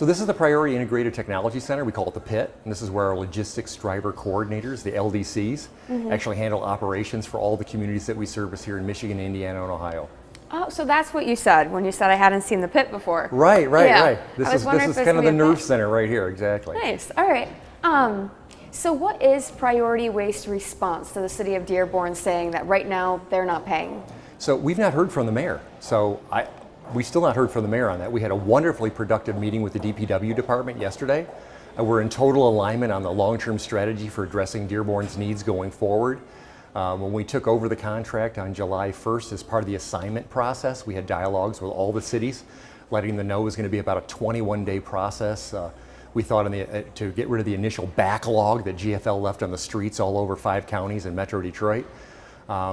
So this is the Priority Integrated Technology Center. We call it the PIT, and this is where our logistics driver coordinators, the LDCs, actually handle operations for all the communities that we service here in Michigan, Indiana, and Ohio. Oh, so that's what you said when you said I hadn't seen the PIT before. Right. Yeah. This is kind of the nerve center right here, exactly. Nice. All right. So what is Priority Waste response to the city of Dearborn saying that right now they're not paying? So we've not heard from the mayor. We still not heard from the mayor on that. We had a wonderfully productive meeting with the DPW department yesterday. We're in total alignment on the long-term strategy for addressing Dearborn's needs going forward. When we took over the contract on July 1st as part of the assignment process, we had dialogues with all the cities, letting them know it was going to be about a 21-day process. We thought to get rid of the initial backlog that GFL left on the streets all over 5 counties in Metro Detroit.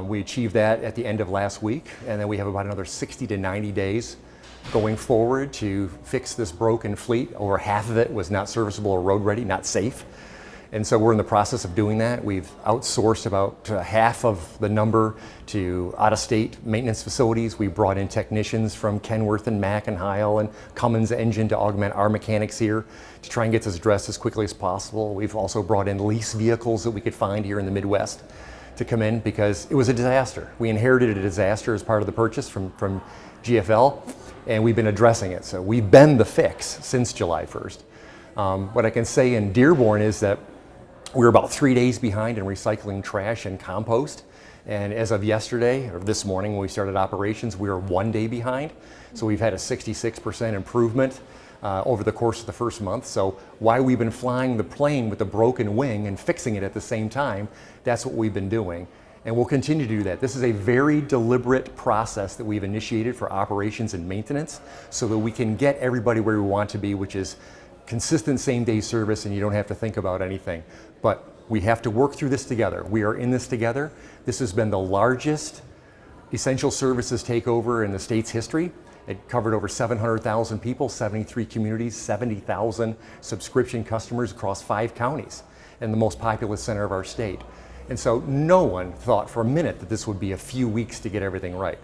We achieved that at the end of last week, and then we have about another 60 to 90 days going forward to fix this broken fleet. Over half of it was not serviceable or road ready, not safe. And so we're in the process of doing that. We've outsourced about half of the number to out-of-state maintenance facilities. We brought in technicians from Kenworth and Mack and Heil and Cummins Engine to augment our mechanics here to try and get this addressed as quickly as possible. We've also brought in lease vehicles that we could find here in the Midwest to come in because it was a disaster. We inherited a disaster as part of the purchase from GFL, and we've been addressing it. So we've been the fix since July 1st. What I can say in Dearborn is that we're about 3 days behind in recycling trash and compost. And as of yesterday, or this morning when we started operations, we were 1 day behind. So we've had a 66% improvement over the course of the first month. So while we've been flying the plane with a broken wing and fixing it at the same time, that's what we've been doing. And we'll continue to do that. This is a very deliberate process that we've initiated for operations and maintenance so that we can get everybody where we want to be, which is consistent same-day service, and you don't have to think about anything. But we have to work through this together. We are in this together. This has been the largest essential services takeover in the state's history. It covered over 700,000 people, 73 communities, 70,000 subscription customers across 5 counties in the most populous center of our state. And so no one thought for a minute that this would be a few weeks to get everything right.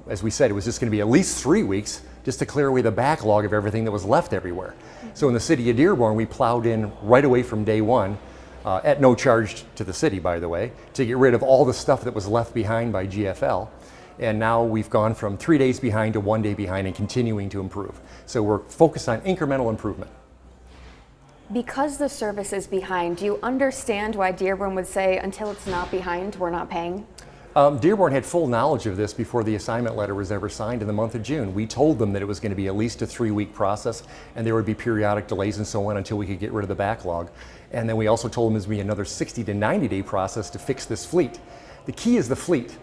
As we said, it was just going to be at least 3 weeks just to clear away the backlog of everything that was left everywhere. So in the city of Dearborn, we plowed in right away from day one, at no charge to the city, by the way, to get rid of all the stuff that was left behind by GFL. And now we've gone from 3 days behind to 1 day behind and continuing to improve. So we're focused on incremental improvement. Because the service is behind, do you understand why Dearborn would say, until it's not behind, we're not paying? Dearborn had full knowledge of this before the assignment letter was ever signed in the month of June. We told them that it was going to be at least a 3-week process and there would be periodic delays and so on until we could get rid of the backlog. And then we also told them it was going to be another 60 to 90 day process to fix this fleet. The key is the fleet.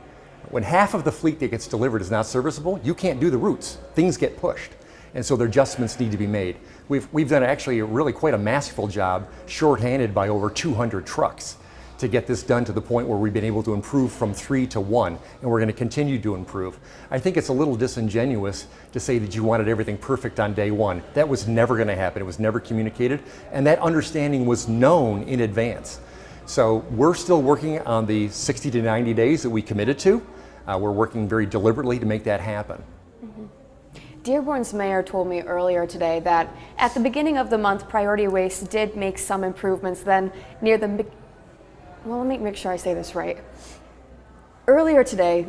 When half of the fleet that gets delivered is not serviceable, you can't do the routes. Things get pushed. And so the adjustments need to be made. We've done actually really quite a masterful job, shorthanded by over 200 trucks, to get this done to the point where we've been able to improve from 3 to 1, and we're going to continue to improve. I think it's a little disingenuous to say that you wanted everything perfect on day one. That was never going to happen. It was never communicated, and that understanding was known in advance. So we're still working on the 60 to 90 days that we committed to. We're working very deliberately to make that happen. Dearborn's mayor told me earlier today that at the beginning of the month, Priority Waste did make some improvements. Then near the, well, let me make sure I say this right. Earlier today,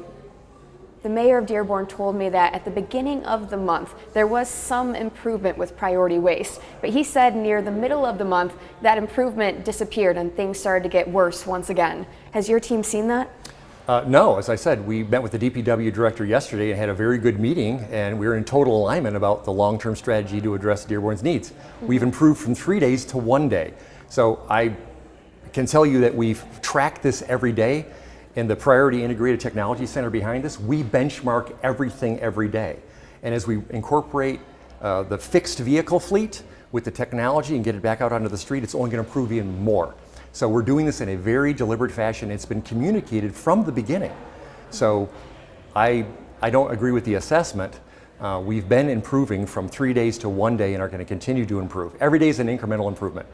the mayor of Dearborn told me that at the beginning of the month, there was some improvement with Priority Waste. But he said near the middle of the month, that improvement disappeared and things started to get worse once again. Has your team seen that? No, as I said, we met with the DPW director yesterday and had a very good meeting, and we were in total alignment about the long-term strategy to address Dearborn's needs. We've improved from 3 days to 1 day. So I can tell you that we've tracked this every day. In the Priority Integrated Technology Center behind us, we benchmark everything every day. And as we incorporate the fixed vehicle fleet with the technology and get it back out onto the street, it's only going to improve even more. So we're doing this in a very deliberate fashion. It's been communicated from the beginning. So I don't agree with the assessment. We've been improving from 3 days to 1 day and are going to continue to improve. Every day is an incremental improvement.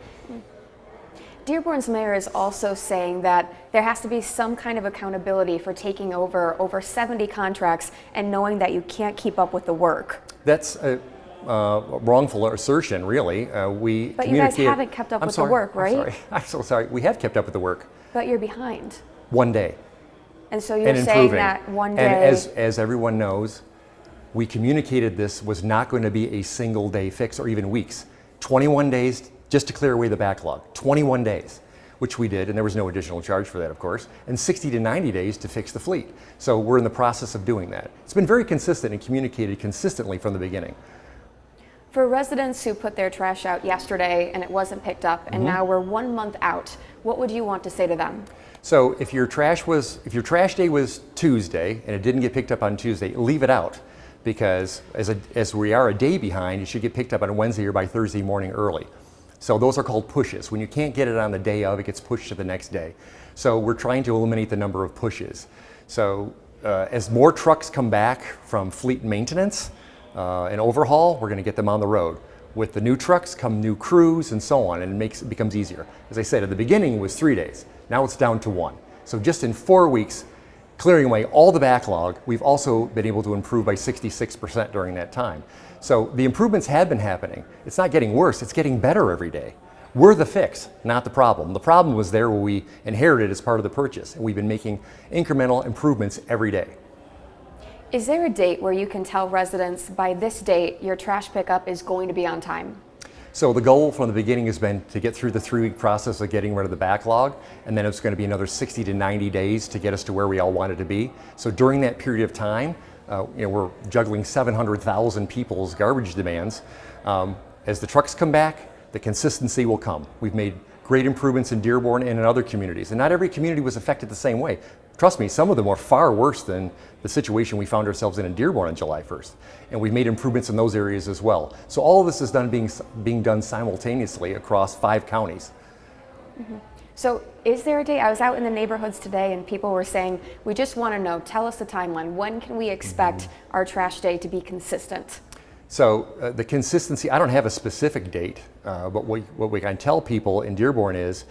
Dearborn's mayor is also saying that there has to be some kind of accountability for taking over 70 contracts and knowing that you can't keep up with the work. That's wrongful assertion, really. We But you guys haven't kept up with the work, right? I'm sorry. I'm so sorry. We have kept up with the work. But you're behind. One day. And so you're And saying improving. that one And day. as everyone knows, we communicated this was not going to be a single day fix or even weeks. 21 days just to clear away the backlog. 21 days, which we did, and there was no additional charge for that, of course, and 60 to 90 days to fix the fleet. So we're in the process of doing that. It's been very consistent and communicated consistently from the beginning. For residents who put their trash out yesterday and it wasn't picked up, and now we're 1 month out, what would you want to say to them? So if your trash day was Tuesday and it didn't get picked up on Tuesday, leave it out, because as we are a day behind, it should get picked up on Wednesday or by Thursday morning early. So those are called pushes. When you can't get it on the day of, it gets pushed to the next day. So we're trying to eliminate the number of pushes. So as more trucks come back from fleet maintenance and overhaul, we're going to get them on the road. With the new trucks come new crews and so on, and it becomes easier. As I said, at the beginning it was 3 days. Now it's down to 1. So just in 4 weeks, clearing away all the backlog, we've also been able to improve by 66% during that time. So the improvements have been happening. It's not getting worse, it's getting better every day. We're the fix, not the problem. The problem was there when we inherited as part of the purchase, and we've been making incremental improvements every day. Is there a date where you can tell residents by this date your trash pickup is going to be on time? So the goal from the beginning has been to get through the 3-week process of getting rid of the backlog, and then it's going to be another 60 to 90 days to get us to where we all wanted to be. So during that period of time, we're juggling 700,000 people's garbage demands. As the trucks come back, the consistency will come. We've made great improvements in Dearborn and in other communities, and not every community was affected the same way. Trust me, some of them were far worse than the situation we found ourselves in Dearborn on July 1st. And we've made improvements in those areas as well. So all of this is being done simultaneously across 5 counties. Mm-hmm. So is there a date? I was out in the neighborhoods today and people were saying, we just want to know, tell us the timeline. When can we expect our trash day to be consistent? So the consistency, I don't have a specific date, but what we can tell people in Dearborn is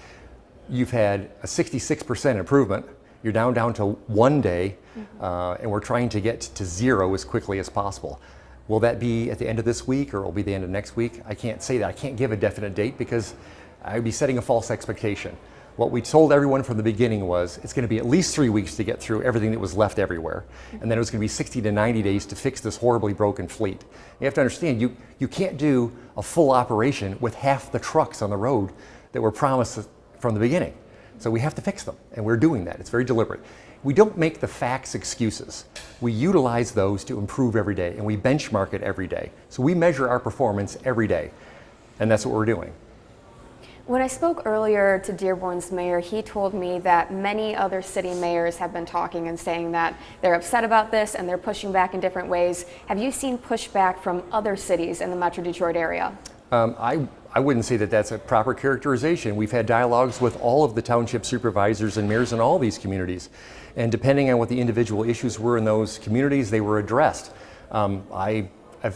you've had a 66% improvement. You're down to 1 day, and we're trying to get to 0 as quickly as possible. Will that be at the end of this week or will it be the end of next week? I can't say that. I can't give a definite date because I'd be setting a false expectation. What we told everyone from the beginning was it's going to be at least 3 weeks to get through everything that was left everywhere. And then it was going to be 60 to 90 days to fix this horribly broken fleet. You have to understand, you can't do a full operation with half the trucks on the road that were promised from the beginning. So we have to fix them, and we're doing that. It's very deliberate. We don't make the facts excuses. We utilize those to improve every day, and we benchmark it every day. So we measure our performance every day, and that's what we're doing. When I spoke earlier to Dearborn's mayor, he told me that many other city mayors have been talking and saying that they're upset about this and they're pushing back in different ways. Have you seen pushback from other cities in the Metro Detroit area? I wouldn't say that that's a proper characterization. We've had dialogues with all of the township supervisors and mayors in all these communities. And depending on what the individual issues were in those communities, they were addressed.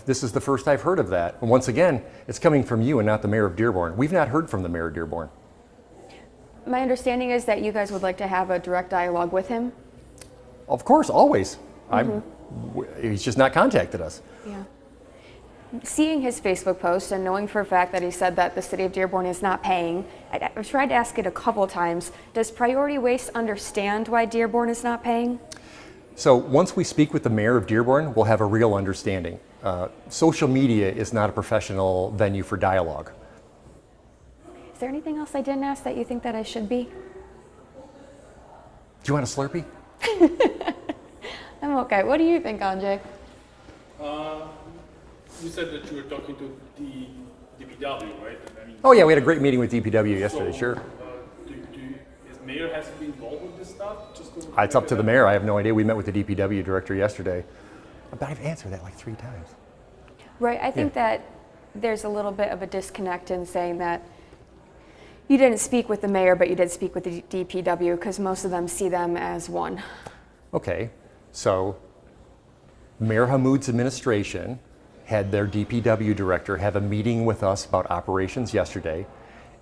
This is the first I've heard of that. And once again, it's coming from you and not the mayor of Dearborn. We've not heard from the mayor of Dearborn. My understanding is that you guys would like to have a direct dialogue with him? Of course, always. He's just not contacted us. Yeah. Seeing his Facebook post and knowing for a fact that he said that the city of Dearborn is not paying, I've tried to ask it a couple times. Does Priority Waste understand why Dearborn is not paying? So once we speak with the mayor of Dearborn, we'll have a real understanding. Social media is not a professional venue for dialogue. Is there anything else I didn't ask that you think that I should be? Do you want a Slurpee? I'm okay. What do you think, Anjay? You said that you were talking to the DPW, right? I mean, Oh yeah, we had a great meeting with DPW yesterday, so, sure. Is mayor has to be involved with this stuff? It's up to the mayor, I have no idea. We met with the DPW director yesterday. But I've answered that like 3 times. Right, I think that there's a little bit of a disconnect in saying that you didn't speak with the mayor, but you did speak with the DPW because most of them see them as one. Okay, so Mayor Hamoud's administration had their DPW director have a meeting with us about operations yesterday.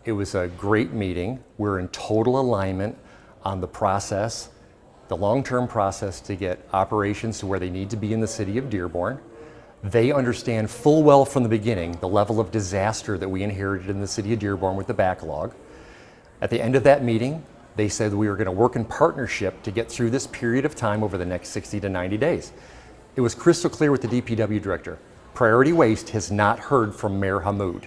It was a great meeting. We're in total alignment on the process, the long-term process to get operations to where they need to be in the city of Dearborn. They understand full well from the beginning the level of disaster that we inherited in the city of Dearborn with the backlog. At the end of that meeting, they said we were going to work in partnership to get through this period of time over the next 60 to 90 days. It was crystal clear with the DPW director. Priority Waste has not heard from Mayor Hammoud.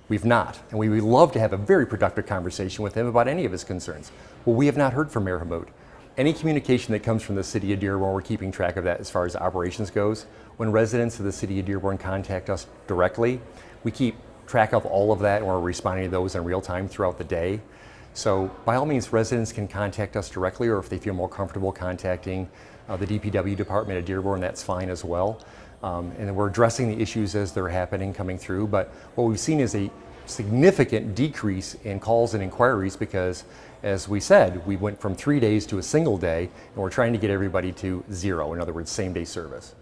We've not, and we would love to have a very productive conversation with him about any of his concerns. Well, we have not heard from Mayor Hammoud. Any communication that comes from the city of Dearborn, we're keeping track of that as far as operations goes. When residents of the city of Dearborn contact us directly, we keep track of all of that and we're responding to those in real time throughout the day. So by all means, residents can contact us directly, or if they feel more comfortable contacting the DPW department at Dearborn, that's fine as well. And we're addressing the issues as they're happening, coming through. But what we've seen is a significant decrease in calls and inquiries because, as we said, we went from 3 days to a single day, and we're trying to get everybody to 0, in other words, same day service.